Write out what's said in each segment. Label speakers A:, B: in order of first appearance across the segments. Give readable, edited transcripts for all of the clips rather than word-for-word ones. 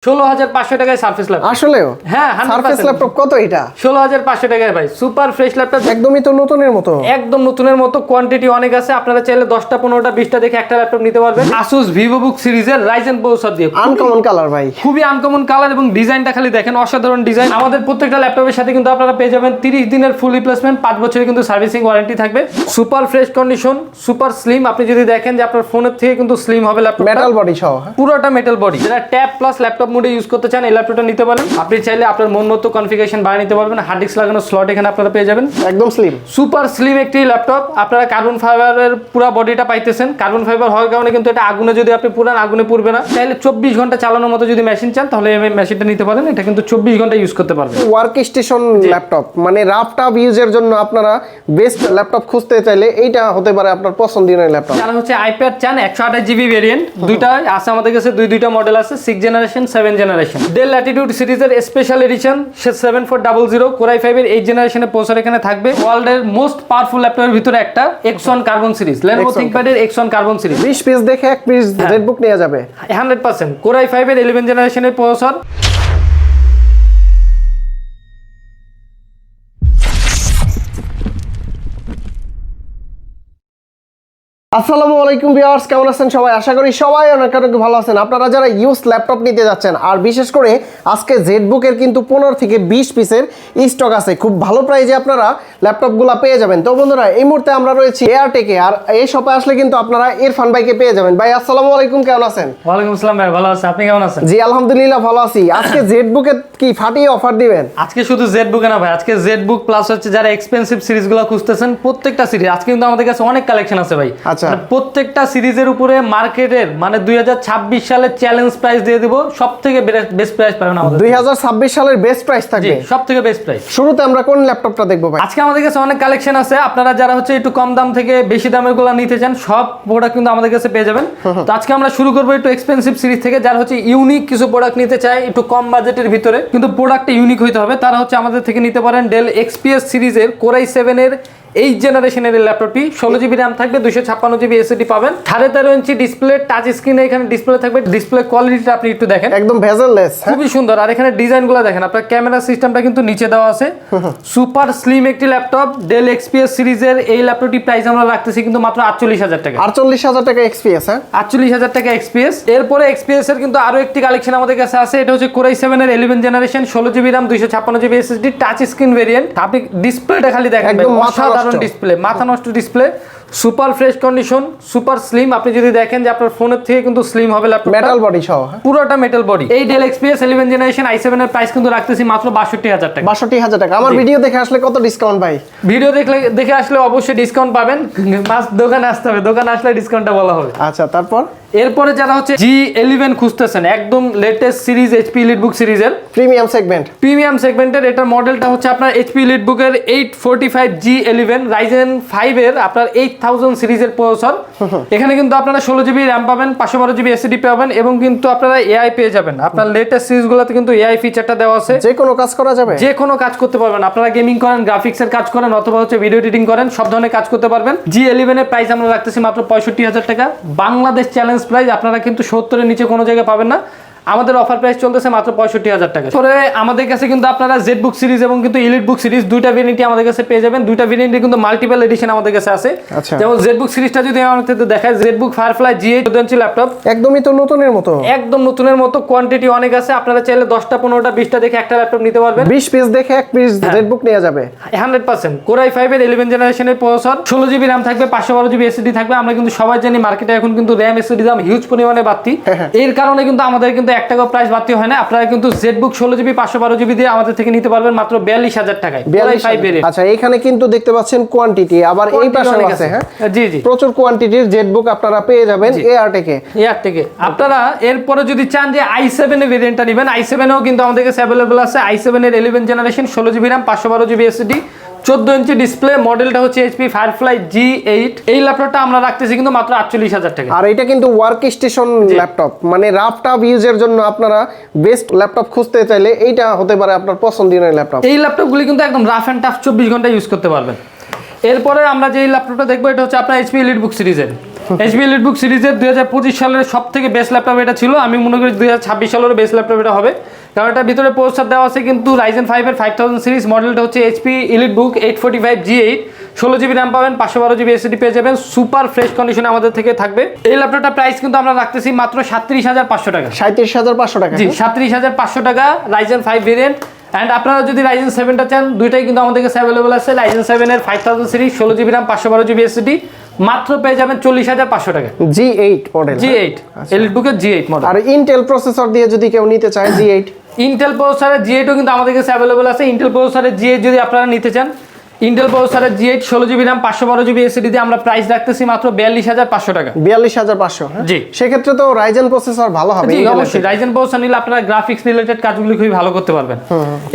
A: 16,500 টাকায় surface laptop.
B: আসলেও
A: হ্যাঁ,
B: সারফেস ল্যাপটপ কত এটা?
A: 16,500 টাকায় ভাই, সুপার ফ্রেশ ল্যাপটপ,
B: একদমই তো নতুনের মতো।
A: একদম নতুনের মতো, কোয়ান্টিটি অনেক আছে। আপনারা চাইলে 10টা 15টা 20টা দেখে একটা ল্যাপটপ নিতে পারবেন। Asus VivoBook সিরিজের Ryzen প্রসেসর দিয়ে,
B: আনকমন কালার ভাই,
A: খুবই আনকমন কালার এবং ডিজাইনটা খালি দেখেন, অসাধারণ ডিজাইন। আমাদের প্রত্যেকটা ল্যাপটপের সাথে কিন্তু আপনারা পেয়ে যাবেন 30 দিনের ফুল রিপ্লেসমেন্ট, 5 বছরের কিন্তু সার্ভিসিং ওয়ারেন্টি থাকবে। Super fresh condition, super slim. আপনি যদি দেখেন যে আপনার ফোনের থেকে কিন্তু স্লিম হবে ল্যাপটপ,
B: মেটাল বডি সহ,
A: পুরোটা মেটাল বডি। যারা ট্যাব প্লাস ল্যাপটপ মোডে ইউজ করতে চান এই ল্যাপটপটা নিতে পারেন। আপনি চাইলে আপনার মন মতো কনফিগারেশন বানিয়ে নিতে পারবেন। হার্ড ডিস্ক লাগানো স্লট এখানে আপনারা পেয়ে যাবেন,
B: একদম স্লিম,
A: সুপার স্লিম একটি ল্যাপটপ। আপনারা কার্বন ফাইবারের পুরো বডিটা পাইতেছেন। কার্বন ফাইবার হওয়ার কারণে কিন্তু এটা আগুনে যদি আপনি পুরান আগুনে পুড়বে না। চাইলে 24 ঘন্টা চালানোর মতো যদি মেশিন চান তাহলে এই মেশিনটা নিতে পারেন। এটা কিন্তু 24 ঘন্টা ইউজ করতে পারবেন।
B: ওয়ার্ক স্টেশন ল্যাপটপ, মানে রাফটাপ ইউজের জন্য আপনারা বেস্ট ল্যাপটপ খুঁজতে চাইলে এইটা হতে পারে আপনার পছন্দের ল্যাপটপ।
A: যারা হচ্ছে আইপ্যাড চান 128 জিবি ভেরিয়েন্ট, দুইটা আছে আমাদের কাছে, দুইটা মডেল আছে, 6 জেনারেশন 7 জেনারেশন। ডেল ল্যাটিটিউড সিরিজের স্পেশাল এডিশন 7400 কোর i5 এর 8 জেনারেশনের প্রসেসর এখানে থাকবে। ওয়ার্ল্ডের মোস্ট পাওয়ারফুল ল্যাপটপের ভিতরে একটা X1 carbon series, Lenovo ThinkPad এর X1 কার্বন সিরিজ।
B: 20 পিস দেখে এক পিস জেটবুক নেওয়া যাবে
A: 100% কোর i5 এর 11 জেনারেশনের প্রসেসর।
B: আসসালামু আলাইকুম ভিউয়ার্স, কেমন আছেন সবাই? আশা করি সবাই অনেক অনেক ভালো আছেন। আপনারা যারা ইউজ ল্যাপটপ নিতে যাচ্ছেন, আর বিশেষ করে আজকে জেটবুকের কিন্তু 15 থেকে 20 পিসের স্টক আছে, খুব ভালো প্রাইসে আপনারা ল্যাপটপগুলো পেয়ে যাবেন। তো বন্ধুরা, এই মুহূর্তে আমরা রয়েছি এয়ারটেকে, আর এই শপে আসলে কিন্তু আপনারা ইরফান ভাইকে পেয়ে যাবেন। ভাই আসসালামু আলাইকুম, কেমন আছেন?
A: ওয়ালাইকুম আসসালাম ভাই, ভালো আছি, আপনি কেমন আছেন?
B: জি আলহামদুলিল্লাহ ভালো আছি। আজকে জেটবুকে কি ফাটিয়ে অফার দিবেন?
A: আজকে শুধু জেটবুকে না ভাই, আজকে জেটবুক প্লাস হচ্ছে যারা এক্সপেন্সিভ সিরিজগুলো খুঁজতেছেন প্রত্যেকটা সিরিজ আজকে কিন্তু আমাদের কাছে অনেক কালেকশন আছে ভাই। মানে প্রত্যেকটা সিরিজের উপরে মার্কেটের মানে 2026 সালের চ্যালেঞ্জ প্রাইস দিয়ে দিব, সবথেকে বেস্ট প্রাইস পাবেন আমাদের।
B: 2026 সালের বেস্ট প্রাইস থাকবে,
A: সবথেকে বেস্ট প্রাইস।
B: শুরুতে আমরা কোন ল্যাপটপটা দেখবো ভাই?
A: আজকে আমাদের কাছে অনেক কালেকশন আছে। আপনারা যারা হচ্ছে একটু কম দাম থেকে বেশি দামের গুলো নিতে চান, সব প্রোডাক্ট কিন্তু আমাদের কাছে পেয়ে যাবেন। তো আজকে আমরা শুরু করবো একটু এক্সপেন্সিভ সিরিজ থেকে। যারা হচ্ছে ইউনিক কিছু প্রোডাক্ট নিতে চায় একটু কম বাজেটের ভিতরে, কিন্তু প্রোডাক্টটা ইউনিক হইতে হবে, তারা হচ্ছে আমাদের থেকে নিতে পারেন ডেল XPS সিরিজের কোর i7 এর 8 জেনারেশনের ল্যাপটপটি। 16 জিবি র্যাম থাকবে, 256 জিবি এসএসডি পাবেন, 13.5 ইঞ্চি ডিসপ্লে, টাচ স্ক্রিনে এখানে ডিসপ্লে থাকবে। ডিসপ্লে কোয়ালিটিটা আপনি একটু দেখেন,
B: একদম ভেজেললেস,
A: খুবই সুন্দর। আর এখানে ডিজাইনগুলো দেখেন, আপনার ক্যামেরা সিস্টেমটা কিন্তু নিচে দেওয়া আছে। সুপার স্লিম একটি ল্যাপটপ, ডেল XPS সিরিজের এই ল্যাপটপটি প্রাইস আমরা রাখতেছি কিন্তু মাত্র 48,000 টাকা।
B: 48,000 টাকা XPS, হ্যাঁ
A: 48,000 টাকা XPS। এরপরে XPS এর কিন্তু আরো একটি কালেকশন আমাদের কাছে আছে। এটা হচ্ছে কোর i7 এর 11 generation, 16 GB RAM, 256 GB SSD, touch screen variant. আপনি ডিসপ্লেটা খালি দেখেন,
B: একদম
A: অসাধারণ ডিসপ্লে, মাথা নষ্ট display, super fresh condition, super slim. আপনি যদি দেখেন যে আপনার ফোনের থেকে কিন্তু স্লিম হবে ল্যাপটপ,
B: মেটাল বডি সহ,
A: পুরোটা মেটাল বডি। এই ডেল XPS 11 জেনারেশন i7 এর প্রাইস কিন্তু রাখতেছি মাত্র 62,000 টাকা।
B: 62,000 টাকা। আমার ভিডিও দেখে আসলে কত ডিসকাউন্ট ভাই?
A: ভিডিও দেখে আসলে অবশ্যই ডিসকাউন্ট পাবেন। দোকানে আসতে হবে, দোকানে আসলে ডিসকাউন্টটা বলা হবে।
B: আচ্ছা, তারপর
A: এরপরে যারা হচ্ছে G11 খুঁজতেছেন, একদম লেটেস্ট সিরিজ HP EliteBook সিরিজের প্রিমিয়াম সেগমেন্টের, এটার মডেলটা হচ্ছে আপনার HP EliteBook এর 845 G11 Ryzen 5 এর আপনার 8000 সিরিজের প্রসেসর। এখানে কিন্তু আপনারা 16 জিবি র্যাম পাবেন, 512 জিবি এসএসডি পাবেন, এবং কিন্তু আপনারা AI পেয়ে যাবেন। আপনার লেটেস্ট সিরিজগুলোতে কিন্তু AI ফিচারটা দেওয়া আছে,
B: যে কোনো কাজ করা যাবে,
A: যে কোনো কাজ করতে পারবেন। আপনারা গেমিং করেন, গ্রাফিক্সের কাজ করেন, অথবা হচ্ছে ভিডিও এডিটিং করেন, সব ধরনের কাজ করতে পারবেন। G11 এর প্রাইস আমরা রাখতেছি মাত্র 65,000 টাকা। বাংলাদেশ চ্যালেঞ্জ প্রাইস, আপনারা কিন্তু 70 এর নিচে কোনো জায়গায় পাবেন না। আমাদের অফার প্রাইস চলতেছে মাত্র 65,000 টাকা। পরে আমাদের কাছে কিন্তু আপনারা জেটবুক সিরিজ এবং কিন্তু EliteBook সিরিজ দুইটা ভেরিয়েন্টই আমাদের কাছে পেয়ে যাবেন। দুইটা ভেরিয়েন্টে কিন্তু মাল্টিপল এডিশন আমাদের কাছে আছে। যেমন জেটবুক সিরিজটা যদি আমাদের দেখায়, জেটবুক ফায়ারফ্লাই G8 14 ইঞ্চি ল্যাপটপ,
B: একদমই তো নতুনের মতো,
A: একদম নতুনের মতো, কোয়ান্টিটি অনেক আছে। আপনারা চাইলে 10টা 15টা 20টা দেখে একটা ল্যাপটপ নিতে পারবেন।
B: 20 পিস দেখে এক পিস জেটবুক নেওয়া যাবে
A: 100%। কোর i5 এর 11 জেনারেশনের প্রসেসর, 16 জিবি র্যাম থাকবে, 512 জিবি এসএসডি থাকবে। আমরা কিন্তু সবাই জানি মার্কেটে এখন কিন্তু র্যাম এসএসডি দাম হিউজ পরিমাণে বাড়তি, এর কারণে কিন্তু আমাদের কিন্তু 1 টাকা প্রাইস বাড়তি হয় না। আপনারা কিন্তু জেটবুক 16 জিবি 512 জিবি দিয়ে আমাদের থেকে নিতে পারবেন মাত্র 42,000 টাকায়।
B: আচ্ছা, এখানে কিন্তু দেখতে পাচ্ছেন কোয়ান্টিটি, আবার এই পাশে আছে, হ্যাঁ
A: জি জি,
B: প্রচুর কোয়ান্টিটির জেটবুক আপনারা পেয়ে যাবেন এয়ারটেকে।
A: আপনারা এরপরে যদি চান যে i7 এর ভেরিয়েন্টটা নেবেন, i7 এও কিন্তু আমাদের কাছে अवेलेबल আছে। i7 এর 11 generation, 16 GB RAM, 512 GB SSD, 14 inch display, মডেলটা হচ্ছে HP Firefly G8। এই ল্যাপটপটা আমরা রাখতেছি কিন্তু মাত্র 48,000 টাকা।
B: আর এটা কিন্তু ওয়ার্ক স্টেশন ল্যাপটপ, মানে রাফটাপ ইউজের জন্য আপনারা বেস্ট ল্যাপটপ খুঁজতে চাইলে এইটা হতে পারে আপনার পছন্দের ল্যাপটপ।
A: এই ল্যাপটপগুলি কিন্তু একদম রাফ এন্ড টাফ 24 ঘন্টা ইউজ করতে পারবেন। এরপরে আমরা যে ল্যাপটপটা দেখবো, এটা হচ্ছে আপনার HP EliteBook সিরিজের এইচপি এলিটবুক সিরিজের 2025 সালের সবথেকে বেস্ট ল্যাপটপ এটা ছিল। আমি মনে করি 2026 সালের বেস্ট ল্যাপটপ এটা হবে, কারণ এটার ভিতরে প্রসেসর দেওয়া আছে কিন্তু Ryzen 5 এর 5000 সিরিজ। মডেলটা হচ্ছে HP EliteBook 845G8, 16GB RAM পাবেন, 512GB SSD পেয়ে যাবেন, সুপার ফ্রেশ কন্ডিশনে আমাদের থেকে থাকবে। এই ল্যাপটপটা প্রাইস কিন্তু আমরা রাখতেছি মাত্র 37,500 টাকা।
B: 37,500 টাকা।
A: জি 37,500 টাকা Ryzen 5 ভেরিয়েন্ট। অ্যান্ড আপনারা যদি Ryzen 7টা চান, দুইটাই কিন্তু আমাদের কাছে অ্যাভেলেবল আছে। Ryzen 7 এর 5000 series, 16GB RAM, 512GB SSD মাত্র পেয়ে যাবেন 40,500 টাকা।
B: G8 model.
A: G8 এলিটবুকের G8 মডেল।
B: আর ইন্টেল প্রসেসর দিয়ে যদি কেউ নিতে চায় G8,
A: ইন্টেল প্রসেসরের G8ও কিন্তু আমাদের কাছে অ্যাভেলেবল আছে। ইন্টেল প্রসেসরের G8 যদি আপনারা নিতে চান, ইন্টেল প্রসেসরের G8 16GB RAM 512GB SSD দিয়ে আমরা প্রাইস রাখতেছি মাত্র 42,500 টাকা।
B: 42,500।
A: জি।
B: সেক্ষেত্রে তো রাইজেন প্রসেসর ভালো হবে।
A: জি অবশ্যই রাইজেন প্রসেসর নিলে আপনারা গ্রাফিক্স রিলেটেড কাজগুলো খুবই ভালো করতে পারবেন।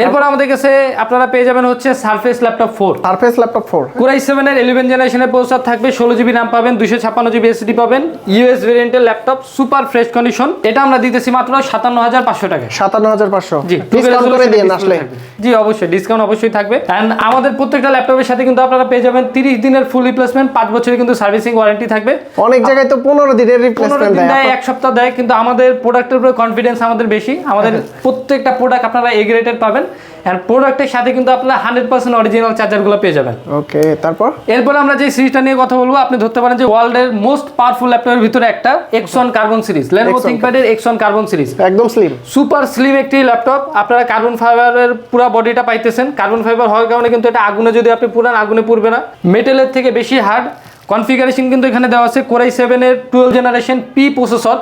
A: এরপর আমাদের কাছে আপনারা পেয়ে যাবেন হচ্ছে surface laptop 4।
B: Surface laptop 4
A: Core i7 এর 11 জেনারেশনের প্রসেসর থাকবে, 16GB RAM পাবেন, 256GB SSD পাবেন, ইউএস ভেরিয়েন্টের ল্যাপটপ, সুপার ফ্রেশ কন্ডিশন। এটা আমরা দিতেছি মাত্র 57,500 টাকা।
B: 57,500।
A: জি
B: ডিসকাউন্ট করে দিন আসলে।
A: জি অবশ্যই ডিসকাউন্ট অবশ্যই থাকবে। এন্ড আমাদের প্রত্যেকটা ল্যাপটপের সাথে কিন্তু আপনারা পেয়ে যাবেন 30 দিনের ফুল রিপ্লেসমেন্ট, 5 বছরের কিন্তু সার্ভিসিং ওয়ারেন্টি থাকবে।
B: অনেক জায়গায় তো 15 দিনের
A: 15
B: রিপ্লেসমেন্ট
A: দিন
B: দেয়।
A: দেয়, 1 সপ্তাহ দেয়, কিন্তু আমাদের প্রোডাক্টের উপরে কনফিডেন্স আমাদের বেশি। আমাদের প্রত্যেকটা প্রোডাক্ট আপনারা এ গ্রেডেড পাবেন, এন্ড প্রোডাক্টের সাথে কিন্তু আপনারা 100% অরিজিনাল চার্জারগুলো পেয়ে যাবেন।
B: ওকে, তারপর
A: এরপর আমরা যে সিরিজটা নিয়ে কথা বলবো, আপনি ধরতে পারেন যে ওয়ার্ল্ডের মোস্ট পাওয়ারফুল ল্যাপটপের ভিতরে একটা X1 carbon series, Lenovo ThinkPad এর X1 কার্বন সিরিজ।
B: একদম স্লিম,
A: সুপার স্লিম একটি ল্যাপটপ। আপনারা কার্বন ফাইবারের পুরো বডিটা পাইতেছেন। কার্বন ফাইবার হওয়ার কারণে কিন্তু এটা আগুনে যদি আপনি পুরান, আগুনে পুড়বে না। মেটালের থেকে বেশি হার্ড। কনফিগারেশন কিন্তু এখানে দেওয়া আছে Core i7 এর 12 জেনারেশন P প্রসেসর।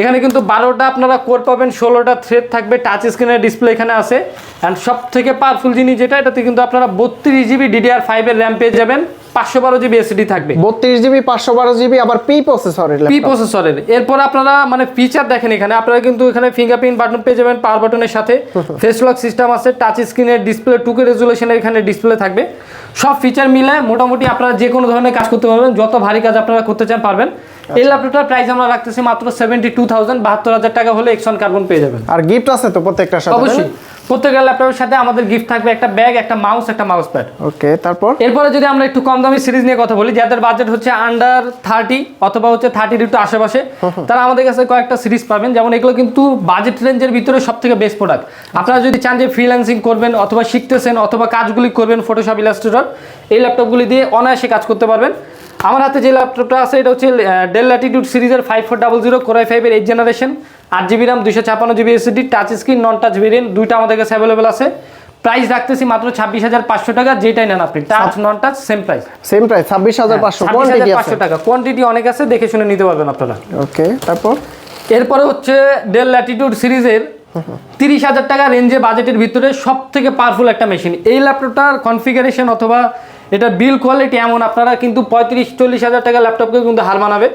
A: এখানে কিন্তু 12টা আপনারা কোর পাবেন, 16টা থ্রেড থাকবে, টাচ স্ক্রিনের ডিসপ্লে এখানে আছে। এন্ড সব থেকে পাওয়ারফুল জিনিস যেটা, এটাতে কিন্তু আপনারা 32GB DDR5 এর RAM পেয়ে যাবেন, 512GB SSD থাকবে।
B: 32GB 512GB আবার P প্রসেসরের
A: P
B: ল্যাপটপ।
A: প্রসেসরের। এরপর আপনারা মানে ফিচার দেখেন, এখানে আপনারা কিন্তু এখানে ফিঙ্গারপ্রিন্ট বাটন পেয়ে যাবেন পাওয়ার বাটনের সাথে, ফেস লক সিস্টেম আছে, টাচ স্ক্রিনের ডিসপ্লে 2K রেজুলেশনের এখানে ডিসপ্লে থাকবে। সব ফিচার মিলে মোটামুটি আপনারা যে কোনো ধরনের কাজ করতে পারবেন, যত ভারী কাজ আপনারা করতে চান পারবেন। এই ল্যাপটপটার প্রাইস আমরা রাখতেছি মাত্র 72,000, 72,000 টাকা হলে X1 কার্বন পেয়ে যাবেন।
B: আর গিফট আছে তো প্রত্যেকটার সাথে?
A: অবশ্যই প্রত্যেকটা ল্যাপটপের সাথে আমাদের গিফট থাকবে একটা ব্যাগ, একটা মাউস, একটা মাউস প্যাড।
B: ওকে, তারপর
A: এরপরে যদি আমরা একটু কম দামি সিরিজ নিয়ে কথা বলি, যাদের বাজেট হচ্ছে আন্ডার 30 অথবা হচ্ছে 30 একটু আশেপাশে, তারা আমাদের কাছে কয়েকটা সিরিজ পাবেন। যেমন এগুলো কিন্তু বাজেট রেঞ্জের ভিতরে সবথেকে বেস্ট প্রোডাক্ট। আপনারা যদি চান যে ফ্রিল্যান্সিং করবেন অথবা শিখতেছেন অথবা কাজগুলি করবেন ফটোশপ, ইলাস্ট্রেটর, এই ল্যাপটপগুলি দিয়ে অনায়াসে কাজ করতে পারবেন। আমার হাতে যে ল্যাপটপটা আছে এটা হচ্ছে ডেল ল্যাটিটিউড সিরিজের 5400 Core i5 এর 8 generation, 8GB RAM, 256GB SSD, touch screen, নন টাচ ভেরিয়েন্ট, দুইটা আমাদের কাছে অ্যাভেলেবল আছে। প্রাইস রাখতেছি মাত্র 26,500 টাকা। যেটাই নেন আপনি, টাচ নন touch same price.
B: Same price 26,500। Quantity আছে?
A: 26,500 টাকা। কোয়ান্টিটি অনেক আছে, দেখে শুনে নিতে পারবেন আপনারা।
B: ওকে, তারপর
A: এরপরে হচ্ছে ডেল ল্যাটিটিউড সিরিজের 30,000 টাকা রেঞ্জে বাজেটের ভিতরে সব থেকে পাওয়ারফুল একটা মেশিন। এই ল্যাপটপটার কনফিগারেশন অথবা এটা বিল কোয়ালিটি এমন, আপনারা কিন্তু 35-40,000 টাকা ল্যাপটপকে কিন্তু হার মানাবে।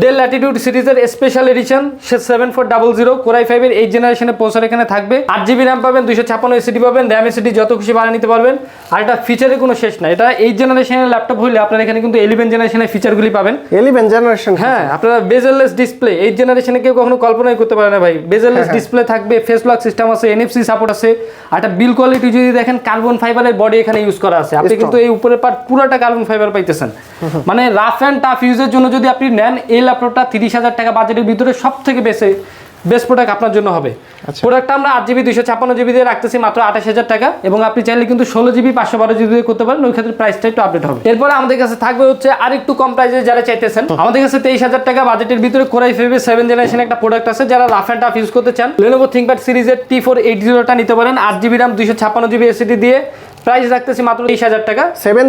A: ডেল ল্যাটিটিউড সিরিজের স্পেশাল এডিশন 7400 Core i5 এর 8 জেনারেশনের প্রসেসর এখানে থাকবে, 8GB RAM পাবেন, 256 SSD পাবেন, RAM SSD যত খুশি বাড়িয়ে নিতে পারবেন। আর এটা ফিচারের কোনো শেষ নাই। এটা 8 জেনারেশনের ল্যাপটপ হলে আপনারা এখানে কিন্তু 11 জেনারেশনের ফিচারগুলি পাবেন।
B: 11 জেনারেশন?
A: হ্যাঁ, আপনারা বেজেললেস ডিসপ্লে 8 জেনারেশনে কেউ কখনো কল্পনাই করতে পারে না ভাই। বেজেললেস ডিসপ্লে থাকবে, ফেস লক সিস্টেম আছে, NFC সাপোর্ট আছে। আর এটা বিল কোয়ালিটি যদি দেখেন, কার্বন ফাইবারের বডি এখানে ইউজ করা আছে। আপনি কিন্তু এই উপরের পার্ট পুরোটা কার্বন ফাইবার পাইতেছেন। মানে রাফ এন্ড টাফ ইউজের জন্য যদি আপনি নেন, এই ল্যাপটপটা 30,000 টাকা বাজেটের ভিতরে সব থেকে বেস্ট প্রোডাক্ট আপনার জন্য হবে। প্রোডাক্টটা আমরা 8GB 256GB দিয়ে রাখতেছি মাত্র 28,000 টাকা, এবং আপনি চাইলে কিন্তু 16GB 512GB দিয়ে করতে পারেন। ওই ক্ষেত্রে প্রাইসটা একটু আপডেট হবে। এরপরে আমাদের কাছে থাকবে হচ্ছে আরেকটু কম প্রাইসে যারা চাইতেছেন, আমাদের কাছে 23,000 টাকা বাজেটের ভিতরে Core i5 এর 7 জেনারেশন একটা প্রোডাক্ট আছে। যারা রাফ এন্ড টাফ ইউজ করতে চান, Lenovo ThinkPad সিরিজের T480টা নিতে পারেন, 8GB RAM, 256GB SSD দিয়ে। প্রাইস রাখতেছি মাত্র 30,000 টাকা।
B: 7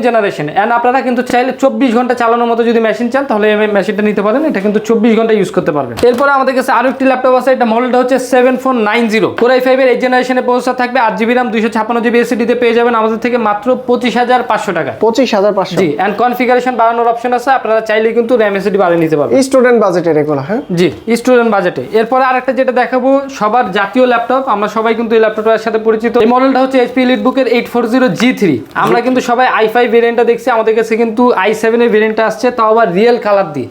B: জেনারেশন।
A: এন্ড আপনারা কিন্তু চাইলে 24 ঘন্টা চালানোর মতো যদি মেশিন চান, তাহলে এই মেশিনটা নিতে পারেন। এটা কিন্তু 24 ঘন্টা ইউজ করতে পারবেন। এরপরে আমাদের কাছে আরো একটি ল্যাপটপ আছে। এটা মডেলটা হচ্ছে 7490 Core i5 এর 8 জেনারেশনের প্রসেসর থাকবে, 8GB RAM, 256GB SSD তে পেয়ে যাবেন আমাদের থেকে মাত্র 25,500 টাকা।
B: 25,500?
A: জি, এন্ড কনফিগারেশন বাড়ানোর অপশন আছে। আপনারা চাইলে কিন্তু RAM SSD বাড়িয়ে নিতে পারবেন।
B: স্টুডেন্ট বাজেটের এগুলো? হ্যাঁ
A: জি, স্টুডেন্ট বাজেটে। এরপরে আরেকটা যেটা দেখাবো, সবার জাতীয় ল্যাপটপ, আমরা সবাই কিন্তু এই ল্যাপটপটার সাথে পরিচিত। এই মডেলটা হচ্ছে HP EliteBook এর 840G3। আমরা কিন্তু সবাই i5 ভেরিয়েন্টটা দেখছি, আমাদের কাছে কিন্তু i7 এর ভেরিয়েন্টটা আসছে, তাও আবার রিয়েল কালার দিয়ে।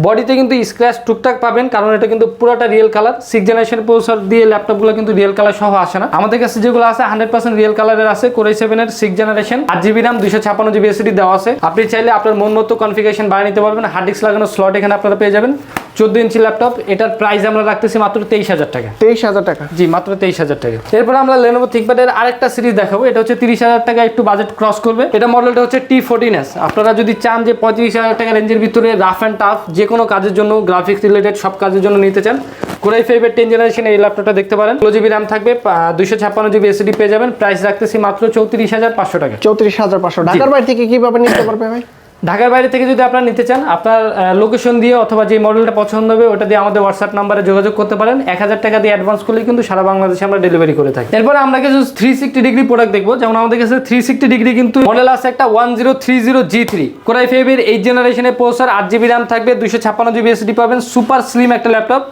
A: বডিতে কিন্তু স্ক্র্যাচ টুকটাক পাবেন, কারণ এটা কিন্তু পুরোটা রিয়েল কালার। 6 জেনারেশন প্রসেসর দিয়ে ল্যাপটপগুলো কিন্তু রিয়েল কালার সহ আসে না। আমাদের কাছে যেগুলো আছে 100% রিয়েল কালারের আছে। Core i7 এর 6 generation, 8GB RAM, 256GB SSD দেওয়া আছে। আপনি চাইলে আপনার মন মতো কনফিগারেশন বানিয়ে নিতে পারবেন। হার্ড ডিস্ক লাগানো স্লট এখানে আপনারা পেয়ে যাবেন। 14 ইঞ্চি ল্যাপটপ, এটার প্রাইস আমরা রাখতেছি মাত্র 23,000 টাকা।
B: 23,000 টাকা?
A: জি, মাত্র 23,000 টাকা। এরপর আমরা Lenovo ThinkPad এর আরেকটা সিরিজ দেখাবো। এটা হচ্ছে 30,000 টাকা, একটু বাজেট ক্রস করবে। এটা মডেলটা হচ্ছে T14S। আপনারা যদি চান যে 35,000 টাকা রেঞ্জের ভিতরে রাফ অ্যান্ড টাফ যে কোনো কাজের জন্য, গ্রাফিক্স রিলেটেড সব কাজের জন্য নিতে চান, Core i5 এর 10 জেনারেশন এই ল্যাপটপটা দেখতে পারেন। 16GB RAM থাকবে, 256GB SSD পেয়ে যাবেন। প্রাইস রাখতেছি মাত্র 34,500 টাকা।
B: 34,500। ঢাকার বাইরে থেকে কিভাবে নিতে পারবে ভাই?
A: ঢাকার বাইরে থেকে যদি আপনারা নিতে চান, আপনার লোকেশন দিয়ে অথবা যে মডেলটা পছন্দ হবে ওটা দিয়ে আমাদের হোয়াটসঅ্যাপ নাম্বারে যোগাযোগ করতে পারেন। 1,000 টাকা দিয়ে অ্যাডভান্স করলে কিন্তু সারা বাংলাদেশে আমরা ডেলিভারি করে থাকি। এরপরে আমরা কিছু 360 ডিগ্রি প্রোডাক্ট দেখবো। যেমন আমাদের কাছে 360 ডিগ্রি কিন্তু মডেল আছে একটা 1030G3 Core i5 এর 8 জেনারেশনের প্রসেসর, 8GB RAM থাকবে, 256GB SSD পাবেন। সুপার স্লিম একটা ল্যাপটপ,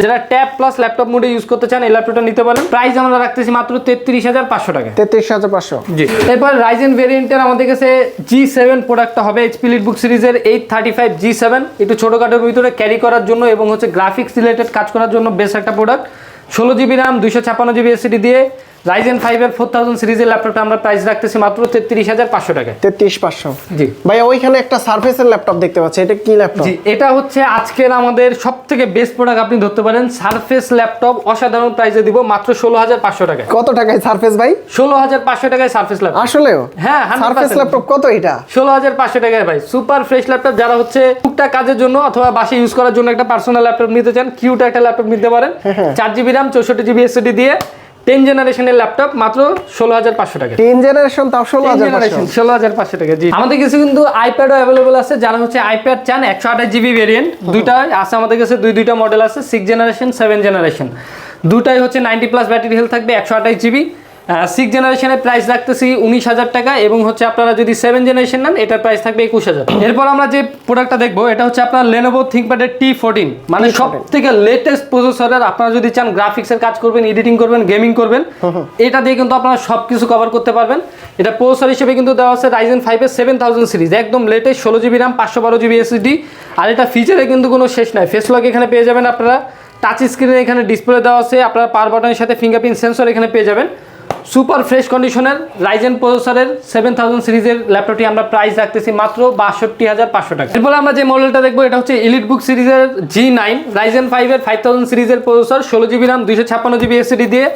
A: যেটা ট্যাব প্লাস ল্যাপটপ মোডে ইউজ করতে চান এই ল্যাপটপটা নিতে পারেন। প্রাইস আমরা রাখতেছি মাত্র 33,500 টাকা।
B: 33,500।
A: জি। এরপর Ryzen ভেরিয়েন্টের আমাদের কাছে G7 প্রোডাক্টটা হবে HP EliteBook সিরিজের 835G7। একটু ছোটখাটোর ভিতরে ক্যারি করার জন্য এবং হচ্ছে গ্রাফিক্স রিলেটেড কাজ করার জন্য বেস্ট একটা product. 16GB RAM, 256GB SSD দিয়ে Ryzen 5 এর 4000 সিরিজের ল্যাপটপটা আমরা প্রাইস রাখতেছি মাত্র 33,500 টাকা।
B: 33,500।
A: জি
B: ভাই, ওইখানে একটা সারফেসের ল্যাপটপ দেখতে পাচ্ছি, এটা কি ল্যাপটপ?
A: জি, এটা হচ্ছে আজকের আমাদের সবথেকে বেস্ট প্রোডাক্ট আপনি ধরতে পারেন। সারফেস ল্যাপটপ অসাধারণ প্রাইসে দিব মাত্র 16,500 টাকা।
B: কত টাকায় সারফেস ভাই?
A: 16,500 টাকায় সারফেস ল্যাপটপ।
B: আসলেও?
A: হ্যাঁ,
B: সারফেস ল্যাপটপ কত এটা?
A: 16,500 টাকায় ভাই। সুপার ফ্রেশ ল্যাপটপ, যারা হচ্ছে টুকটাক কাজের জন্য অথবা বাসে ইউজ করার জন্য একটা পার্সোনাল ল্যাপটপ নিতে চান, কিউট একটা ল্যাপটপ নিতে পারেন। 4GB RAM, 64GB SSD দিয়ে 10 জেনারেশনের ল্যাপটপ মাত্র 16,500 টাকা।
B: 10 জেনারেশন তাও 16,500?
A: 16,500 টাকা। জি, আমাদের কাছে কিন্তু আইপ্যাডও অ্যাভেলেবল আছে। যারা হচ্ছে আইপ্যাড চান 128GB ভেরিয়েন্ট, দুইটা আছে আমাদের কাছে। দুইটা মডেল আছে, 6 জেনারেশন, 7 জেনারেশন। দুটাই হচ্ছে 90+ ব্যাটারি হেলথ থাকবে, 128GB। 6 জেনারেশনের প্রাইস রাখতেছি 19,000 টাকা, এবং হচ্ছে আপনারা যদি 7 জেনারেশন নেন এটার প্রাইস থাকবে 21,000। এরপর আমরা যে প্রোডাক্টটা দেখবো এটা হচ্ছে আপনার Lenovo ThinkPad এর T14, মানে সব থেকে লেটেস্ট প্রসেসরের। আপনারা যদি চান গ্রাফিক্সের কাজ করবেন, এডিটিং করবেন, গেমিং করবেন, এটা দিয়ে কিন্তু আপনারা সবকিছু কভার করতে পারবেন। এটা প্রসেসর হিসেবে কিন্তু দেওয়া আছে Ryzen 5 এর 7000 সিরিজ, একদম latest, 16GB RAM, 512GB SSD। আর এটা ফিচারে কিন্তু কোনো শেষ নাই। ফেস লক এখানে পেয়ে যাবেন আপনারা, টাচ স্ক্রিনে এখানে ডিসপ্লে দেওয়া আছে, আপনারা পাওয়ার বাটনের সাথে ফিঙ্গারপ্রিন্ট সেন্সর এখানে পেয়ে যাবেন। সুপার ফ্রেশ কন্ডিশনের Ryzen প্রসেসরের 7000 সিরিজের ল্যাপটপটি আমরা প্রাইস রাখতেছি মাত্র 62,500 টাকা। এরপর আমরা যে মডেলটা দেখবো এটা হচ্ছে EliteBook সিরিজের G9 Ryzen 5 এর 5000 সিরিজের processor, 16GB RAM, 256GB SSD দিয়ে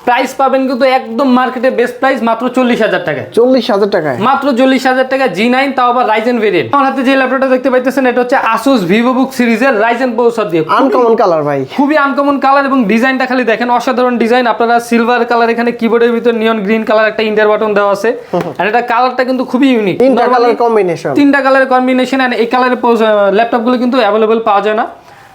A: প্রাইস পাবেন কিন্তু একদম মার্কেটে বেস্ট প্রাইস মাত্র 40,000 টাকায়।
B: 40,000 টাকায়?
A: মাত্র 40,000 টাকা। G9, তাও আবার Ryzen ভেরিয়েন্ট। আমার হাতে যে ল্যাপটপটা দেখতে পাইতেছেন এটা হচ্ছে Asus VivoBook সিরিজের Ryzen প্রসেসর দিয়ে।
B: আনকমন কালার ভাই,
A: খুবই আনকমন কালার, এবং ডিজাইনটা খালি দেখেন, অসাধারণ ডিজাইন। আপনারা সিলভার কালার, এখানে কিবোর্ডের ভিতর নিয়ন গ্রিন কালার একটা ইন্টার বাটন দেওয়া আছে। আর এটা কালারটা কিন্তু খুবই ইউনিক,
B: তিনটা কালার কম্বিনেশন।
A: তিনটা কালারের কম্বিনেশন। আর এই কালারের ল্যাপটপগুলো কিন্তু অ্যাভেলেবল পাওয়া যায় না।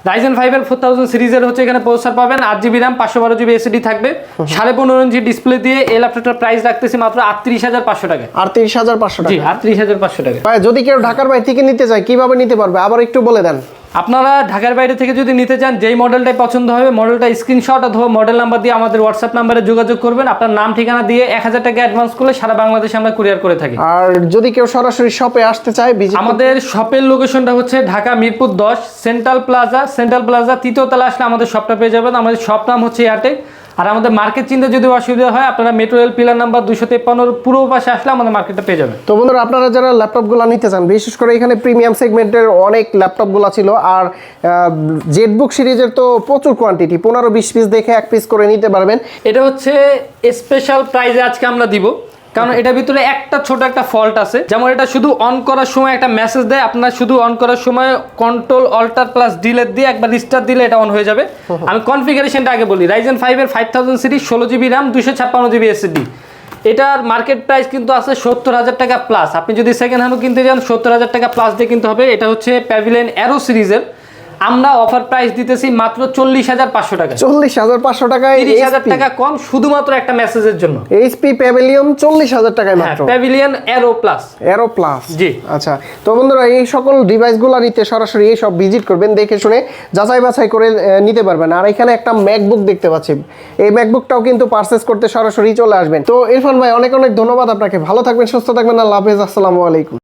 A: Ryzen 5 এর 4000 সিরিজের হচ্ছে এখানে প্রসেসর পাবেন, 8GB RAM, 512GB SSD থাকবে, 15.5 ইঞ্চি ডিসপ্লে দিয়ে এই ল্যাপটপটার প্রাইস রাখতেছি মাত্র 38,500 টাকা।
B: 38,500 টাকা?
A: জি, 38,500 টাকা।
B: ভাই, যদি কেউ ঢাকার বাইরে থেকে নিতে চায় কিভাবে নিতে পারবে আবার একটু বলে দেন।
A: আপনারা ঢাকার বাইরে থেকে যদি নিতে চান, যেই মডেলটাই পছন্দ হবে মডেলটা স্ক্রিনশট অথবা মডেল নাম্বার দিয়ে আমাদের হোয়াটসঅ্যাপ নাম্বারে যোগাযোগ করবেন। আপনার নাম ঠিকানা দিয়ে 1,000 টাকা অ্যাডভান্স করলে সারা বাংলাদেশে আমরা কুরিয়ার করে থাকি।
B: আর যদি কেউ সরাসরি শপে আসতে চায়,
A: আমাদের শপের লোকেশনটা হচ্ছে ঢাকা মিরপুর 10 সেন্ট্রাল প্লাজা 3য় তলা আসলে আমাদের শপটা পেয়ে যাবেন। আমাদের শপ নাম হচ্ছে এয়ারটেক। আর আমাদের মার্কেট চিনতে যদি অসুবিধা হয়, আপনারা মেট্রো রেল পিলার নাম্বার 253 পুরো পাশে আসলে আমাদের মার্কেটটা পেয়ে যাবেন।
B: তো বন্ধুরা, আপনারা যারা ল্যাপটপগুলো নিতে চান, বিশেষ করে এখানে প্রিমিয়াম সেগমেন্টের অনেক ল্যাপটপগুলো ছিল। আর জেটবুক সিরিজের তো প্রচুর কোয়ান্টিটি, 15-20 পিস দেখে 1 পিস করে নিতে পারবেন।
A: এটা হচ্ছে স্পেশাল প্রাইজে আজকে আমরা দিব, কারণ এটার ভিতরে একটা ছোট একটা ফল্ট আছে। যেমন এটা শুধু অন করার সময় একটা মেসেজ দেয়, আপনার শুধু অন করার সময় কন্ট্রোল অল্টার প্লাস ডিলেট দিয়ে একবার রিস্টার্ট দিলে এটা অন হয়ে যাবে। আমি কনফিগারেশনটা আগে বলি। Ryzen 5 এর 5000 series, 16GB RAM, 256GB SSD। এটার মার্কেট প্রাইস কিন্তু আছে 70,000 টাকা প্লাস। আপনি যদি সেকেন্ড হ্যান্ডও কিনতে যান 70,000 টাকা প্লাস দিয়ে কিনতে হবে। এটা হচ্ছে প্যাভিলিয়ন অ্যারো সিরিজের। আমরা অফার প্রাইস দিতেছি মাত্র 40,500 টাকা।
B: 40,500 টাকায়?
A: 30,000 টাকা কম, শুধুমাত্র একটা মেসেজের জন্য।
B: এইচপি প্যাভিলিয়ন 40,000 টাকায় মাত্র।
A: Pavilion arrow plus. জি,
B: আচ্ছা। তো বন্ধুরা, এই সকল ডিভাইসগুলো নিতে সরাসরি এই সব ভিজিট করবেন, দেখে শুনে যাচাই বাছাই করে নিতে পারবেন। আর এখানে একটা ম্যাকবুক দেখতে পাচ্ছি, এই ম্যাকবুকটাও কিন্তু পারচেজ করতে সরাসরি চলে আসবেন। তো ইরফান ভাই, অনেক অনেক ধন্যবাদ আপনাকে। ভালো থাকবেন, সুস্থ থাকবেন। আল্লাহ হাফেজ, আসসালামু আলাইকুম।